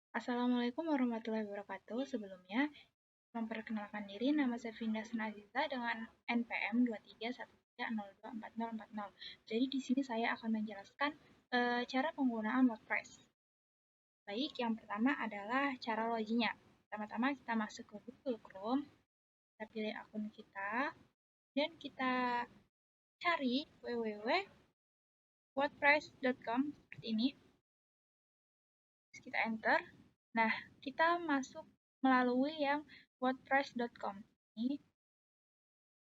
Assalamualaikum warahmatullahi wabarakatuh. Sebelumnya, memperkenalkan diri, nama saya Vinda Sunaziza dengan NPM 231302440. Jadi di sini saya akan menjelaskan cara penggunaan WordPress. Baik, yang pertama adalah cara loginnya. Pertama-tama kita masuk ke Google Chrome, kita pilih akun kita, dan kita cari www.wordpress.com seperti ini. Terus kita enter. Nah, kita masuk melalui yang wordpress.com ini.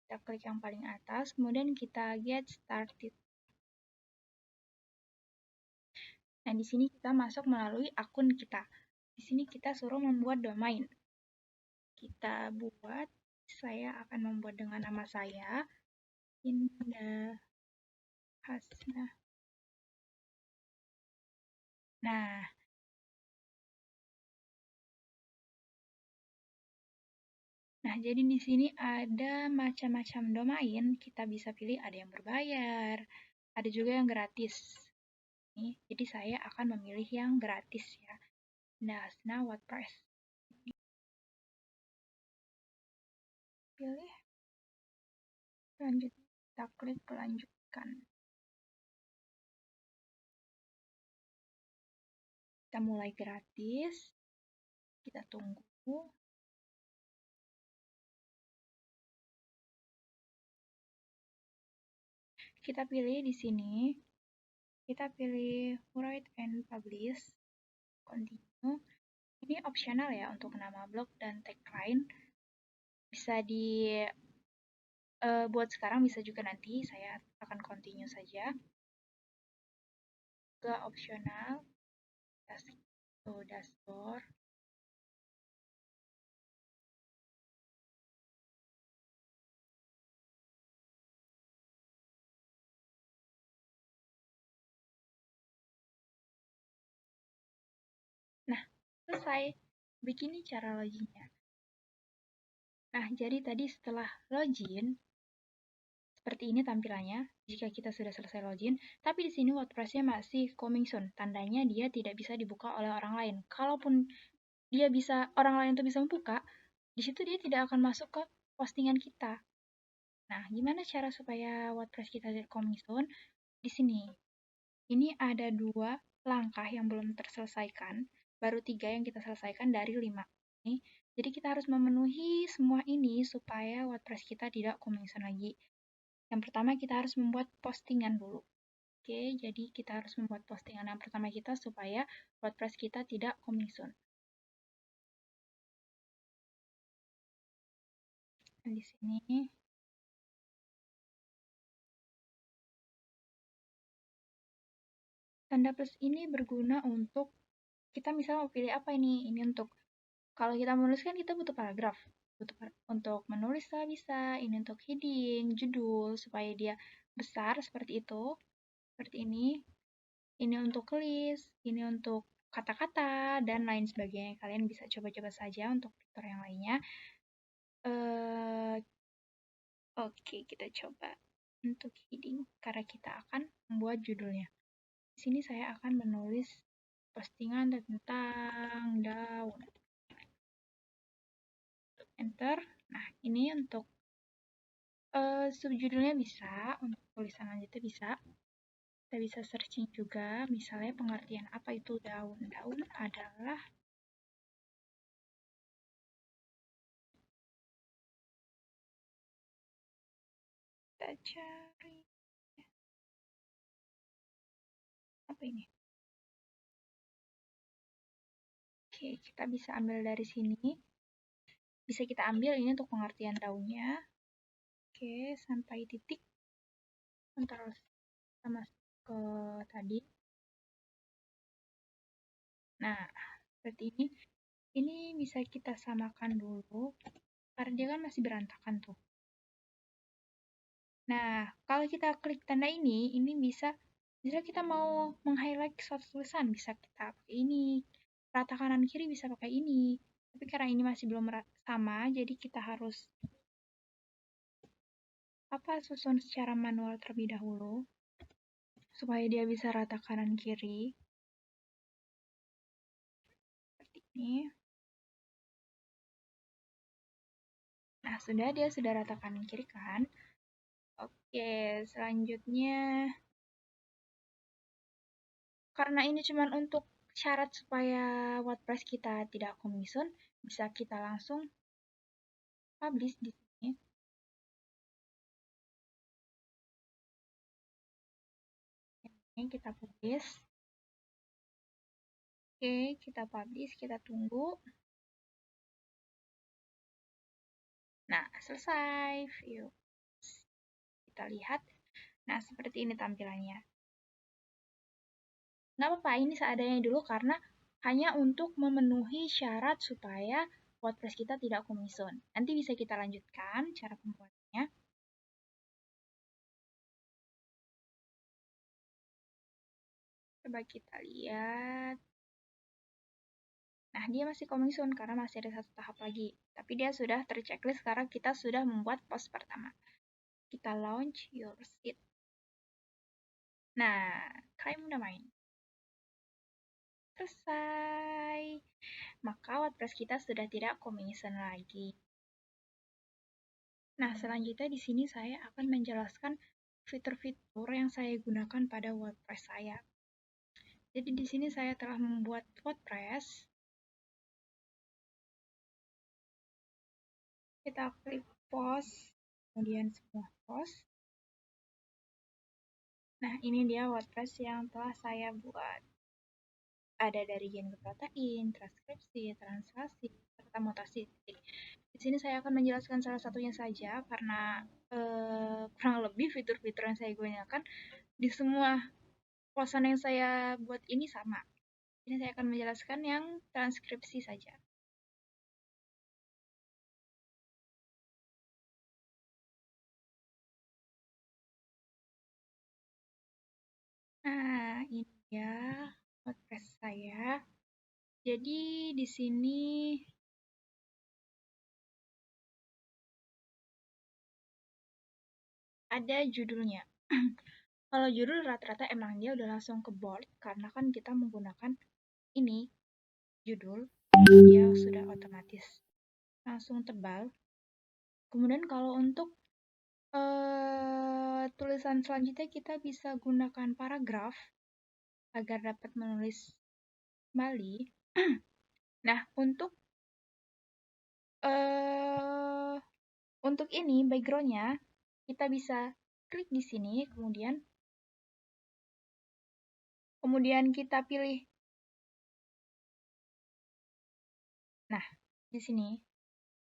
Kita klik yang paling atas, kemudian kita get started. Nah, di sini kita masuk melalui akun kita. Di sini kita suruh membuat domain. Kita buat, saya akan membuat dengan nama saya, Indah Hasna. Nah, jadi di sini ada macam-macam domain. Kita bisa pilih ada yang berbayar, ada juga yang gratis. Nih, jadi saya akan memilih yang gratis ya. Nah, WordPress. Pilih lanjut, kita klik lanjutkan. Kita mulai gratis. Kita tunggu. Kita pilih di sini. Kita pilih write and publish. Continue. Ini opsional ya untuk nama blog dan tagline. Bisa buat sekarang, bisa juga nanti. Saya akan continue saja. Juga opsional. Dashboard. Nah, selesai. Begini cara loginnya. Nah, jadi tadi setelah login, seperti ini tampilannya jika kita sudah selesai login, tapi di sini WordPress-nya masih coming soon. Tandanya dia tidak bisa dibuka oleh orang lain. Kalaupun orang lain itu bisa membuka, di situ dia tidak akan masuk ke postingan kita. Nah, gimana cara supaya WordPress kita coming soon? Di sini. Ini ada 2 langkah yang belum terselesaikan, baru 3 yang kita selesaikan dari 5. Jadi kita harus memenuhi semua ini supaya WordPress kita tidak coming soon lagi. Yang pertama kita harus membuat postingan dulu. Oke, jadi kita harus membuat postingan yang pertama kita supaya WordPress kita tidak coming soon. Dan di sini tanda plus ini berguna untuk kita misalnya mau pilih apa ini? Ini untuk kalau kita menuliskan kita butuh paragraf. Untuk menulis bisa, ini untuk heading, judul supaya dia besar seperti itu. Seperti ini. Ini untuk list, ini untuk kata-kata, dan lain sebagainya. Kalian bisa coba-coba saja untuk fitur yang lainnya. Oke, kita coba untuk heading, karena kita akan membuat judulnya. Di sini saya akan menulis postingan tentang daun. Enter. Nah, ini untuk subjudulnya bisa, untuk tulisan lanjutnya bisa. Kita bisa searching juga, misalnya pengertian apa itu daun. Daun adalah kita cari apa ini? Oke, kita bisa ambil dari sini. Bisa kita ambil ini untuk pengertian daunnya. Oke, sampai titik. Terus kita masuk ke tadi. Nah, seperti ini. Ini bisa kita samakan dulu, karena dia kan masih berantakan tuh. Nah, kalau kita klik tanda ini bisa kita mau meng-highlight suatu tulisan, bisa kita pakai ini. Rata kanan kiri bisa pakai ini. Tapi karena ini masih belum sama, jadi kita harus susun secara manual terlebih dahulu supaya dia bisa rata kanan kiri. Ini. Nah, dia sudah rata kanan kiri kan? Oke, selanjutnya karena ini cuma untuk syarat supaya WordPress kita tidak commission, bisa kita langsung publish di sini. Ini kita publish. Oke, kita publish, kita tunggu. Nah, selesai. View. Kita lihat. Nah, seperti ini tampilannya. Nggak apa-apa, ini seadanya dulu karena hanya untuk memenuhi syarat supaya WordPress kita tidak commission. Nanti bisa kita lanjutkan cara pembuatannya. Coba kita lihat. Nah, dia masih commission karena masih ada satu tahap lagi. Tapi dia sudah terchecklist karena kita sudah membuat post pertama. Kita launch your site. Nah, kalian udah main. Selesai. Maka WordPress kita sudah tidak commission lagi. Nah, selanjutnya di sini saya akan menjelaskan fitur-fitur yang saya gunakan pada WordPress saya. Jadi di sini saya telah membuat WordPress. Kita klik post, kemudian semua post. Nah, ini dia WordPress yang telah saya buat. Ada dari gen protein, transkripsi, translasi, serta mutasi. Di sini saya akan menjelaskan salah satunya saja karena kurang lebih fitur-fitur yang saya gunakan di semua posan yang saya buat ini sama. Ini saya akan menjelaskan yang transkripsi saja. Nah, ini ya WordPress saya. Jadi di sini ada judulnya. Kalau judul rata-rata emang dia udah langsung ke board karena kan kita menggunakan ini judul, dia sudah otomatis langsung tebal. Kemudian kalau untuk tulisan selanjutnya kita bisa gunakan paragraf agar dapat menulis kembali. Nah, untuk ini backgroundnya kita bisa klik di sini, kemudian kita pilih. Nah, di sini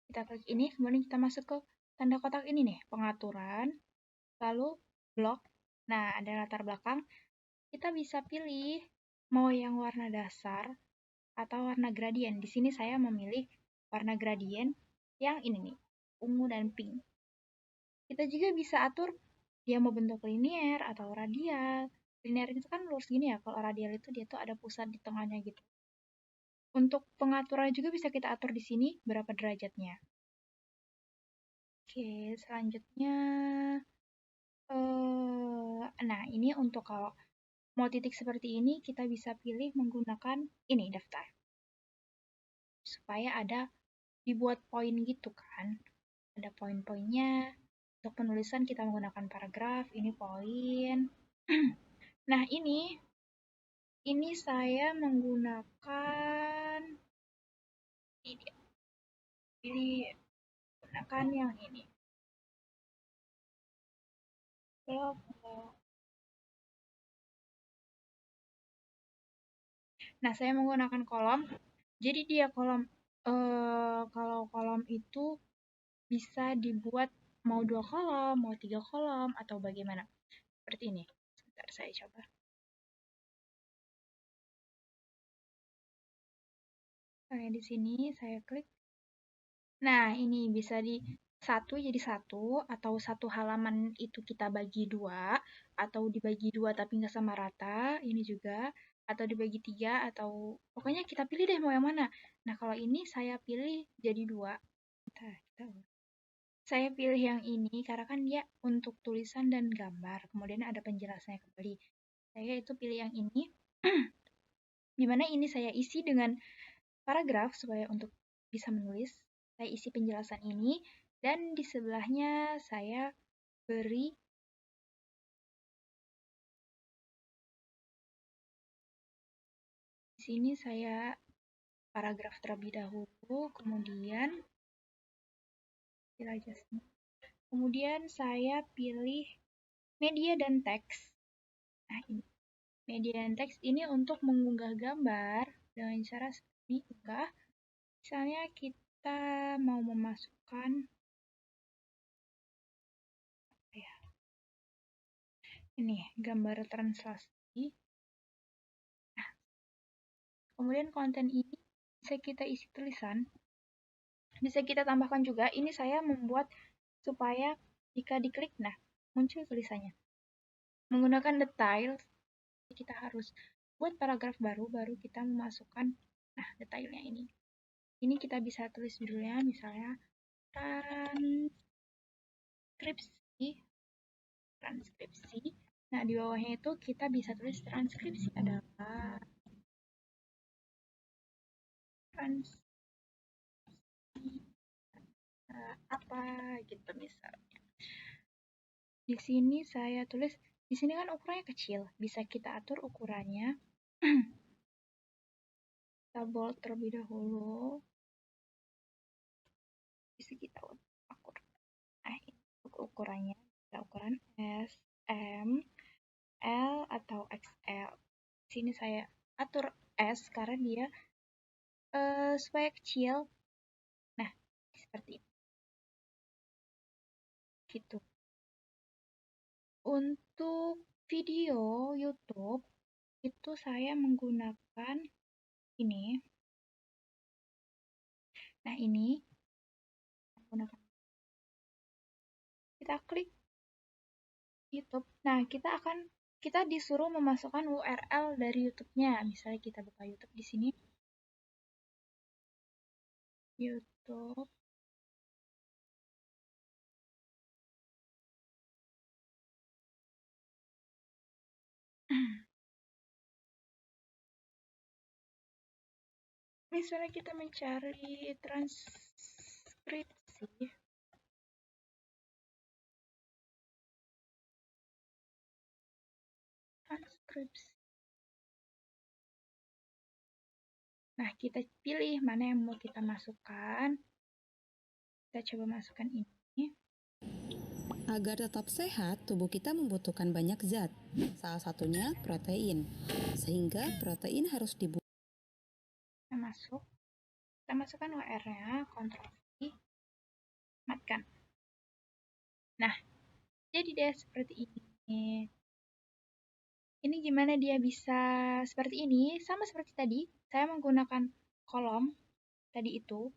kita klik ini, kemudian kita masuk ke tanda kotak ini nih, pengaturan, lalu blok. Nah, ada latar belakang. Kita bisa pilih mau yang warna dasar atau warna gradien. Di sini saya memilih warna gradien yang ini nih, ungu dan pink. Kita juga bisa atur dia mau bentuk linear atau radial. Linear itu kan lurus gini ya, kalau radial itu dia tuh ada pusat di tengahnya gitu. Untuk pengaturan juga bisa kita atur di sini berapa derajatnya. Oke, selanjutnya nah ini untuk kalau mau titik seperti ini kita bisa pilih menggunakan ini daftar. Supaya ada dibuat poin gitu kan. Ada poin-poinnya. Untuk penulisan kita menggunakan paragraf, ini poin. Nah, ini saya menggunakan ini gunakan yang ini. Nah, saya menggunakan kolom. Jadi dia kalau kolom itu bisa dibuat mau 2 kolom, mau 3 kolom, atau bagaimana. Seperti ini. Sebentar saya coba. Nah, di sini saya klik. Nah, ini bisa di satu jadi satu, atau satu halaman itu kita bagi dua, atau dibagi dua tapi nggak sama rata, ini juga, atau dibagi tiga, atau pokoknya kita pilih deh mau yang mana. Nah, kalau ini saya pilih jadi dua. Saya pilih yang ini karena kan dia untuk tulisan dan gambar, kemudian ada penjelasannya kembali. Saya itu pilih yang ini, dimana ini saya isi dengan paragraf supaya untuk bisa menulis. Saya isi penjelasan ini dan di sebelahnya saya beri di sini saya paragraf terlebih dahulu, kemudian saya pilih media dan teks. Nah, ini media dan teks ini untuk mengunggah gambar dengan cara seperti unggah. Misalnya kita mau memasukkan ini gambar translasi. Nah, kemudian konten ini bisa kita isi tulisan, bisa kita tambahkan juga. Ini saya membuat supaya jika diklik, nah muncul tulisannya. Menggunakan detail, kita harus buat paragraf baru kita memasukkan nah detailnya ini. Ini kita bisa tulis judulnya misalnya transkripsi. Nah, di bawahnya itu kita bisa tulis transkripsi adalah transkripsi apa gitu misalnya. Di sini saya tulis, di sini kan ukurannya kecil, bisa kita atur ukurannya. Kita bold terlebih dahulu. Bisa kita atur. Nah, untuk ukurannya, kita ukuran S, M, L atau XL. Di sini saya atur S karena dia supaya kecil. Nah, seperti ini. Gitu. Untuk video YouTube itu saya menggunakan ini. Nah, ini menggunakan. Kita klik YouTube. Nah, kita disuruh memasukkan URL dari YouTube-nya. Misalnya kita buka YouTube di sini. YouTube. Misalnya kita mencari transkripsi. Nah, kita pilih mana yang mau kita masukkan. Kita coba masukkan ini. Agar tetap sehat, tubuh kita membutuhkan banyak zat, salah satunya protein. Sehingga protein harus dibuat. Kita masukkan URL-nya, Ctrl V, matkan. Nah, jadi deh seperti ini. Ini gimana dia bisa seperti ini? Sama seperti tadi, saya menggunakan kolom tadi itu.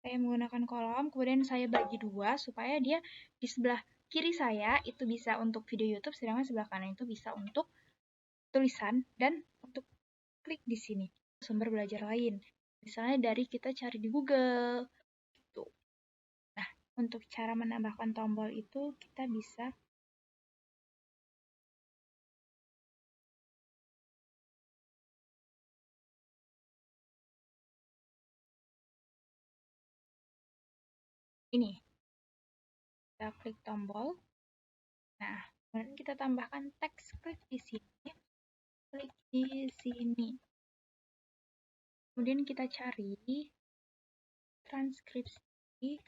Saya menggunakan kolom, kemudian saya bagi dua supaya dia di sebelah kiri saya itu bisa untuk video YouTube, sedangkan sebelah kanan itu bisa untuk tulisan dan untuk klik di sini sumber belajar lain. Misalnya dari kita cari di Google gitu. Nah, untuk cara menambahkan tombol itu kita bisa ini. Kita klik tombol. Nah, kemudian kita tambahkan teks klik di sini. Klik di sini. Kemudian kita cari transkripsi.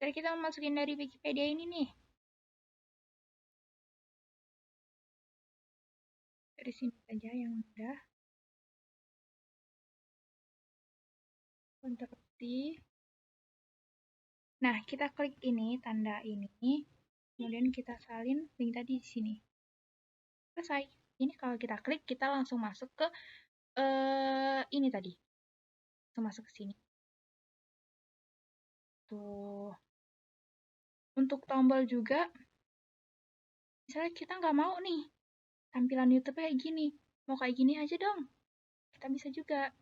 Jadi kita masukin dari Wikipedia ini nih. Dari sini saja yang mudah. Ctrl+C. Nah, kita klik ini, tanda ini. Kemudian kita salin link tadi di sini. Selesai. Ini kalau kita klik, kita langsung masuk ke ini tadi. Langsung masuk ke sini. Tuh. Untuk tombol juga, misalnya kita nggak mau nih tampilan YouTube kayak gini. Mau kayak gini aja dong. Kita bisa juga.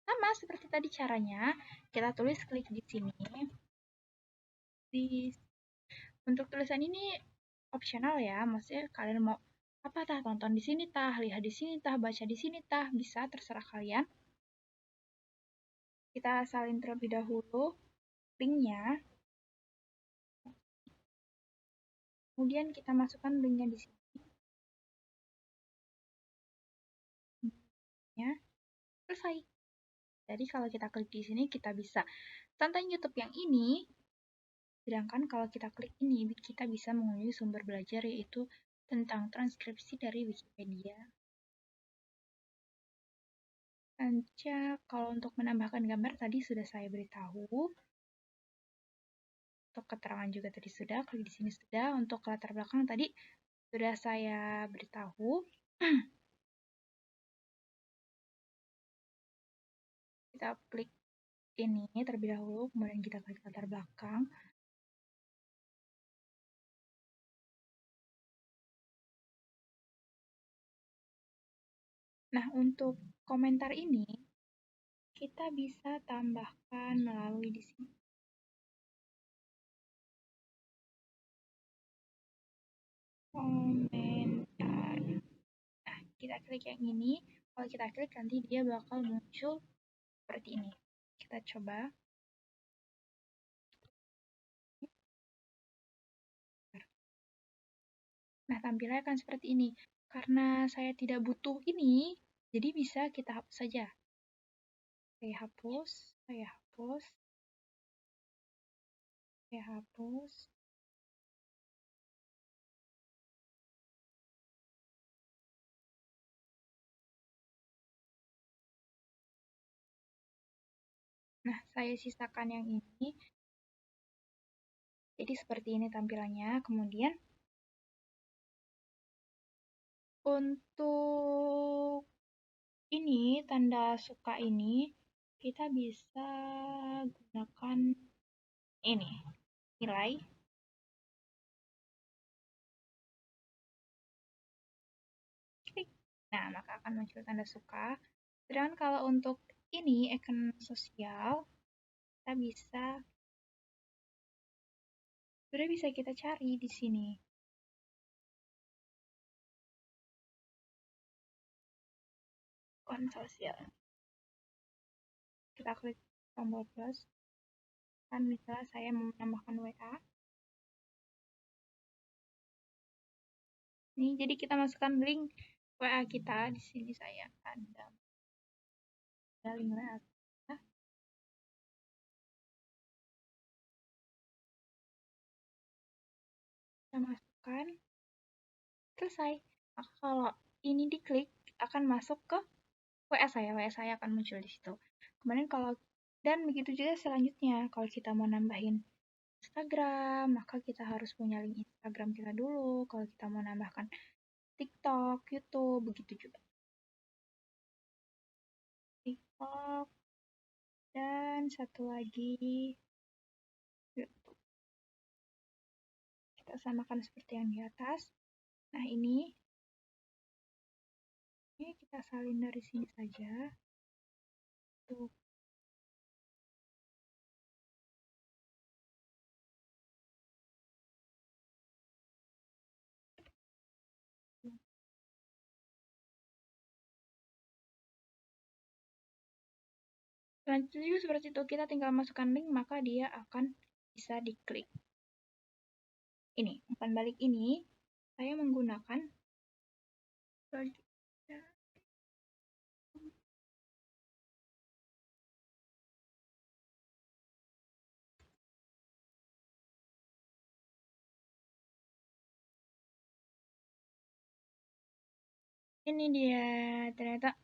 Sama seperti tadi caranya, kita tulis klik di sini. Untuk tulisan ini opsional ya, maksudnya kalian mau apa tah, tonton di sini tah, lihat di sini tah, baca di sini tah, bisa, terserah kalian. Kita salin terlebih dahulu linknya, kemudian kita masukkan linknya di sini. Ya, selesai. Jadi kalau kita klik di sini, kita bisa tonton YouTube yang ini, sedangkan kalau kita klik ini, kita bisa mengunjungi sumber belajar, yaitu tentang transkripsi dari Wikipedia. Kalau untuk menambahkan gambar tadi sudah saya beritahu. Untuk keterangan juga tadi sudah, klik di sini sudah. Untuk latar belakang tadi sudah saya beritahu. Kita klik ini terlebih dahulu, kemudian kita klik latar belakang. Nah, untuk komentar ini kita bisa tambahkan melalui di sini. Komentar. Nah, kita klik yang ini. Kalau kita klik nanti dia bakal muncul seperti ini. Kita coba. Nah, tampilannya akan seperti ini. Karena saya tidak butuh ini, jadi bisa kita hapus saja. Saya hapus, saya hapus, saya hapus. Nah, saya sisakan yang ini. Jadi seperti ini tampilannya. Kemudian untuk ini, tanda suka ini, kita bisa gunakan ini, nilai. Klik. Nah, maka akan muncul tanda suka. Sedangkan kalau untuk ini, akun sosial, kita bisa, sudah bisa kita cari di sini. Akun sosial. Kita klik tombol plus. Kan misalnya saya mau menambahkan WA. Nih, jadi kita masukkan link WA kita. Di sini saya ada link WA kita. Kita masukkan. Selesai. Maka kalau ini diklik, akan masuk ke WA saya. WA saya akan muncul di situ. Kemudian dan begitu juga selanjutnya. Kalau kita mau nambahin Instagram, maka kita harus punya link Instagram kita dulu. Kalau kita mau nambahkan TikTok, YouTube, begitu juga. TikTok, dan satu lagi YouTube. Kita samakan seperti yang di atas. Nah, ini kita salin dari sini saja. Tuh. Selanjutnya juga seperti itu, kita tinggal masukkan link, maka dia akan bisa diklik. Ini, umpan balik ini, saya menggunakan ini dia, ternyata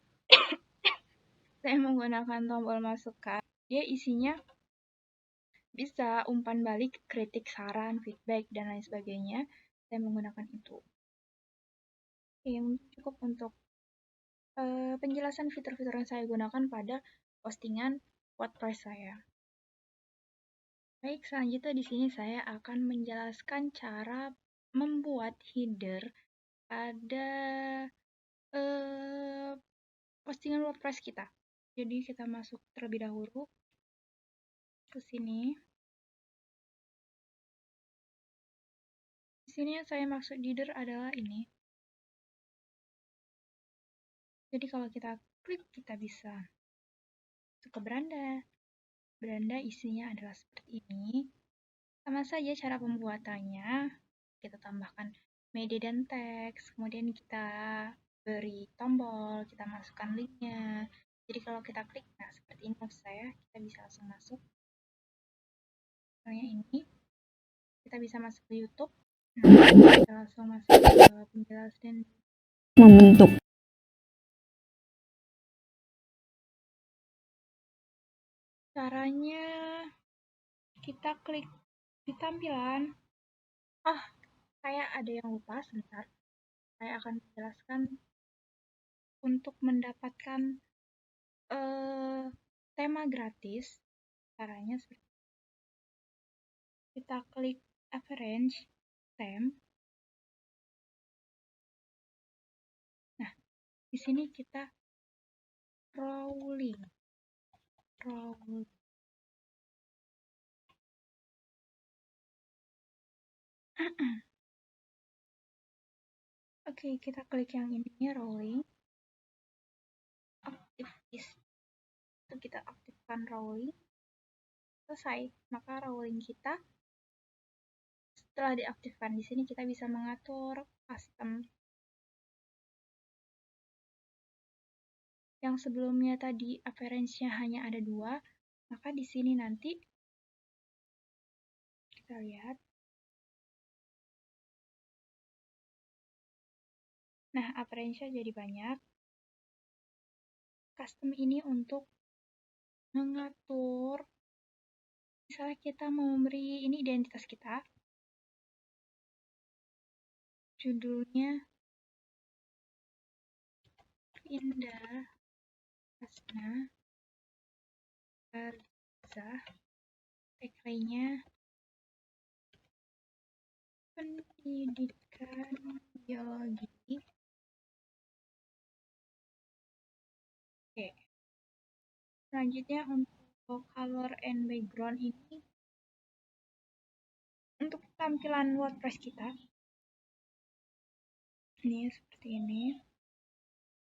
saya menggunakan tombol masukkan. Dia isinya bisa umpan balik, kritik, saran, feedback, dan lain sebagainya. Saya menggunakan itu. Yang cukup untuk penjelasan fitur-fitur yang saya gunakan pada postingan WordPress saya. Baik, selanjutnya di sini saya akan menjelaskan cara membuat header pada postingan WordPress kita. Jadi kita masuk terlebih dahulu ke sini. Di sini yang saya maksud header adalah ini. Jadi kalau kita klik, kita bisa masuk ke beranda. Beranda isinya adalah seperti ini. Sama saja cara pembuatannya. Kita tambahkan media dan teks, kemudian kita beri tombol, kita masukkan linknya. Jadi kalau kita klik, nah seperti ini maksud saya, kita bisa langsung masuk. Misalnya ini, kita bisa masuk ke YouTube. Nah, kita langsung masuk ke penjelasan Membentuk. caranya. Kita klik di tampilan. Saya ada yang lupa, sebentar. Saya akan menjelaskan untuk mendapatkan tema gratis. Caranya seperti kita klik Arrange Theme. Nah, di sini kita rolling. Oke, kita klik yang ini, rolling. Aktifis. Itu kita aktifkan rolling. Selesai. Maka rolling kita setelah diaktifkan di sini kita bisa mengatur custom. Yang sebelumnya tadi appearance-nya hanya ada 2, maka di sini nanti kita lihat. Nah, appearance-nya jadi banyak. Custom ini untuk mengatur, misalnya kita mau memberi ini identitas kita, judulnya Indah Hasna Arza, tagline-nya pendidikan biologi. Oke. Selanjutnya untuk color and background ini untuk tampilan WordPress kita. Ini seperti ini.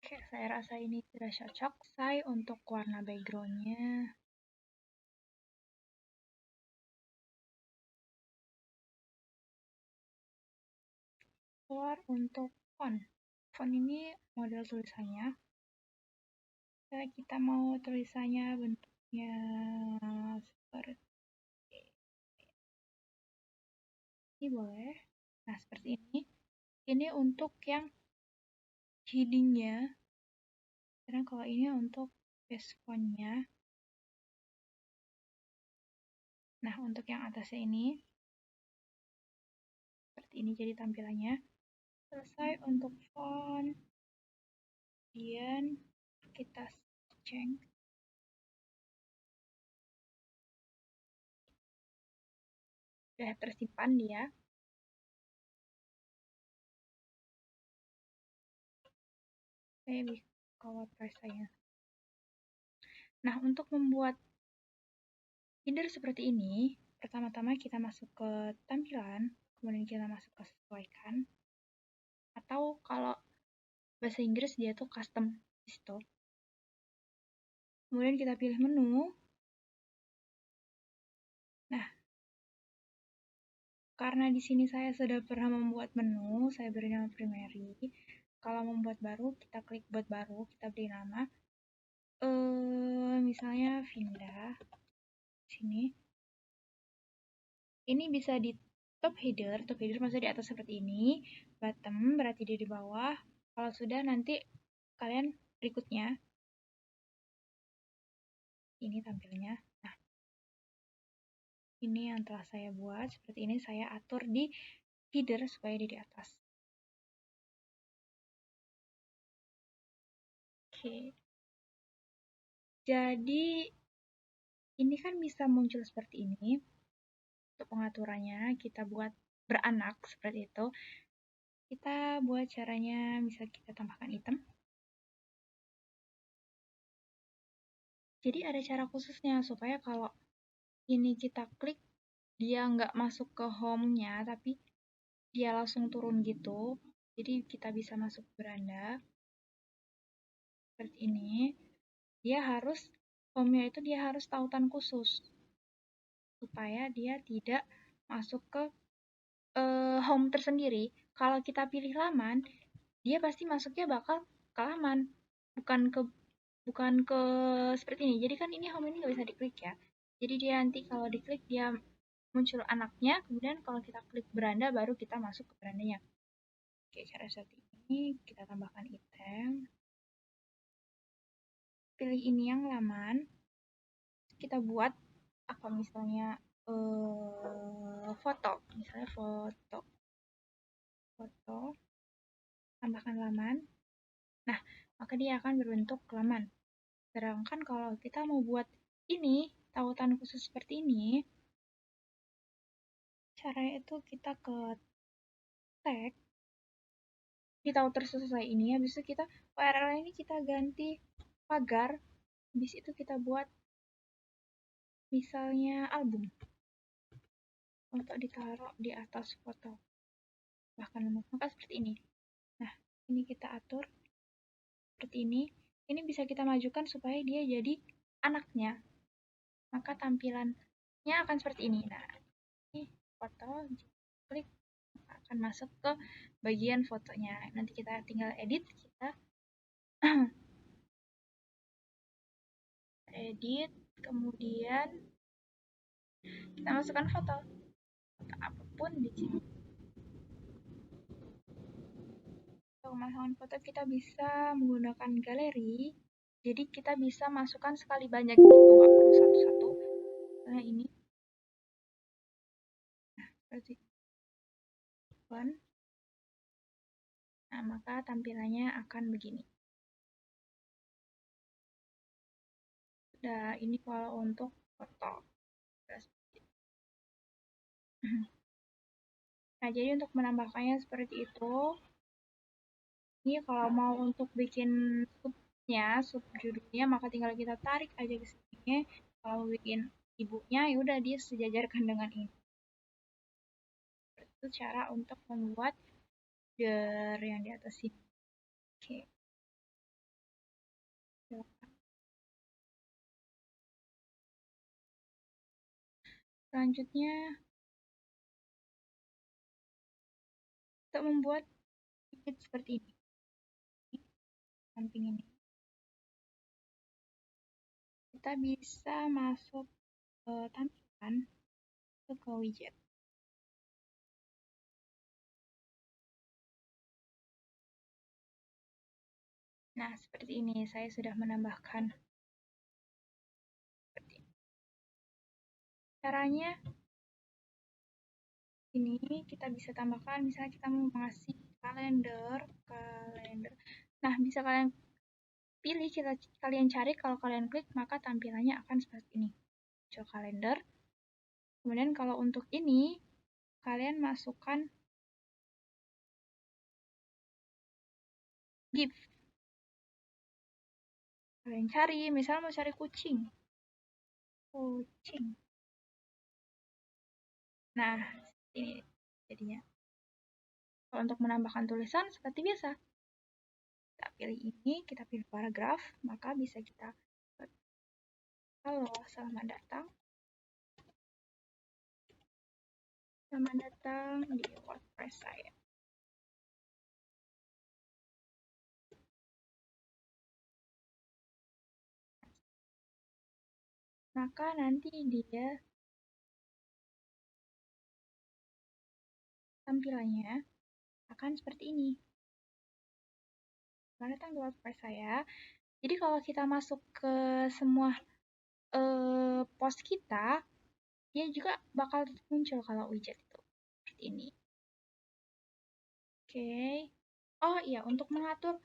Oke, saya rasa ini sudah cocok. Saya untuk warna background-nya. Keluar untuk font. Font ini model tulisannya. Kita mau tulisannya bentuknya seperti ini boleh. Nah, seperti ini. Ini untuk yang heading-nya. Karena kalau ini untuk base font-nya. Nah, untuk yang atasnya ini seperti ini jadi tampilannya. Selesai untuk font. Kemudian kita cek. Sudah tersimpan dia. Saya bisa WordPress saya. Nah, untuk membuat header seperti ini, pertama-tama kita masuk ke tampilan, kemudian kita masuk ke sesuaikan, atau kalau bahasa Inggris dia tuh custom di situ. Kemudian kita pilih menu. Nah, karena di sini saya sudah pernah membuat menu, saya beri nama primary. Kalau membuat baru, kita klik buat baru, kita beri nama. Misalnya Vinda. Sini. Ini bisa di top header maksudnya di atas seperti ini. Bottom berarti dia di bawah. Kalau sudah nanti kalian berikutnya. Ini tampilnya. Nah, ini yang telah saya buat. Seperti ini saya atur di header supaya dia di atas. Oke. Jadi ini kan bisa muncul seperti ini. Untuk pengaturannya kita buat beranak seperti itu. Kita buat caranya, misal kita tambahkan item. Jadi ada cara khususnya supaya kalau ini kita klik dia nggak masuk ke home-nya, tapi dia langsung turun gitu. Jadi kita bisa masuk beranda seperti ini. Dia harus home-nya itu dia harus tautan khusus supaya dia tidak masuk ke home tersendiri. Kalau kita pilih laman, dia pasti masuknya bakal ke laman, bukan ke bukan ke seperti ini. Jadi kan ini home ini nggak bisa diklik ya. Jadi dia nanti kalau diklik dia muncul anaknya, kemudian kalau kita klik beranda baru kita masuk ke berandanya. Oke, cara seperti ini kita tambahkan item. Pilih ini yang laman. Kita buat apa misalnya foto, misalnya foto, tambahkan laman. Nah, maka dia akan berbentuk laman. Sedangkan kalau kita mau buat ini, tautan khusus seperti ini, caranya itu kita ke tag, di tautan selesai ini, habis itu kita URL ini kita ganti pagar, habis itu kita buat misalnya album untuk ditaruh di atas foto. Bahkan maka seperti ini. Nah, ini kita atur seperti ini. Ini bisa kita majukan supaya dia jadi anaknya. Maka tampilannya akan seperti ini. Nah, ini foto, klik akan masuk ke bagian fotonya. Nanti kita tinggal edit, kita edit, kemudian kita masukkan foto apapun di sini. Untuk memasukkan foto kita bisa menggunakan galeri. Jadi kita bisa masukkan sekali banyak gitu, nggak perlu satu-satu. Misalnya ini. Nah, seperti one. Nah, maka tampilannya akan begini. Nah, ini kalau untuk foto. Nah, jadi untuk menambahkannya seperti itu. Ini kalau mau untuk bikin sub judulnya, maka tinggal kita tarik aja ke sini. Kalau bikin ibunya, ya udah dia sejajarkan dengan ini. Itu cara untuk membuat header yang di atas ini. Oke. Selanjutnya, untuk membuat image seperti ini. Samping ini. Kita bisa masuk ke tampilan, ke widget. Nah, seperti ini. Saya sudah menambahkan. Seperti ini. Caranya, ini kita bisa tambahkan, misalnya kita mau ngasih kalender. Nah, bisa kalian pilih, kalian cari, kalau kalian klik, maka tampilannya akan seperti ini. Muncul kalender. Kemudian kalau untuk ini, kalian masukkan GIF. Kalian cari, misalnya mau cari kucing. Nah, ini jadinya. Kalau untuk menambahkan tulisan, seperti biasa. Kita pilih ini, kita pilih paragraf, maka bisa kita halo, selamat datang. Selamat datang di WordPress saya. Maka nanti dia tampilannya akan seperti ini. Selamat datang di WordPress saya. Jadi kalau kita masuk ke semua post kita, dia juga bakal muncul kalau widget itu. Seperti ini. Oke. Oh iya, untuk mengatur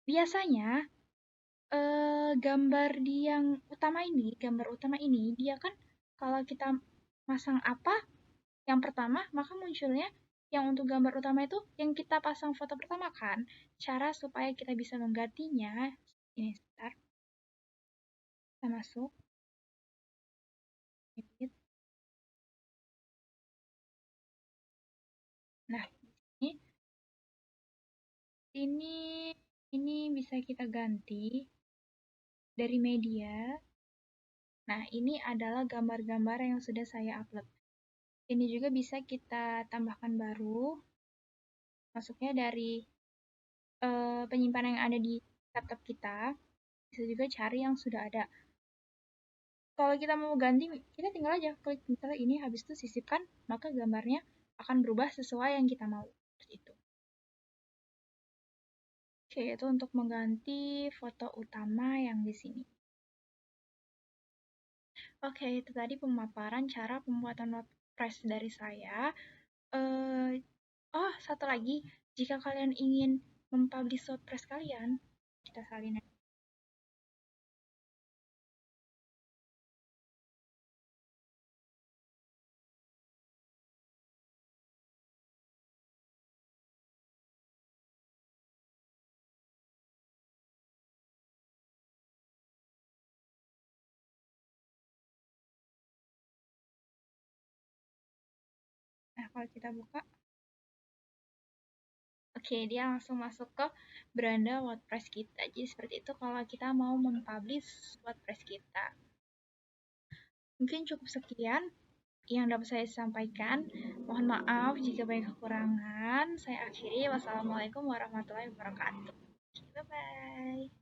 biasanya gambar di yang gambar utama ini, dia kan kalau kita masang apa yang pertama, maka munculnya yang untuk gambar utama itu yang kita pasang foto pertama kan. Cara supaya kita bisa menggantinya, ini sebentar. Kita masuk. Edit. Nah, ini bisa kita ganti dari media. Nah, ini adalah gambar-gambar yang sudah saya upload. Ini juga bisa kita tambahkan baru, masuknya dari penyimpanan yang ada di laptop kita. Bisa juga cari yang sudah ada. Kalau kita mau ganti, kita tinggal aja klik misalnya ini, habis itu sisipkan, maka gambarnya akan berubah sesuai yang kita mau. Seperti itu. Oke, itu untuk mengganti foto utama yang di sini. Oke, itu tadi pemaparan cara pembuatan WordPress dari saya. Oh, satu lagi, jika kalian ingin mempublish WordPress kalian, kita salin aja. Nah, kalau kita buka, oke, dia langsung masuk ke beranda WordPress kita. Jadi seperti itu kalau kita mau mempublish WordPress kita. Mungkin cukup sekian yang dapat saya sampaikan. Mohon maaf jika banyak kekurangan. Saya akhiri. Wassalamualaikum warahmatullahi wabarakatuh. Bye-bye.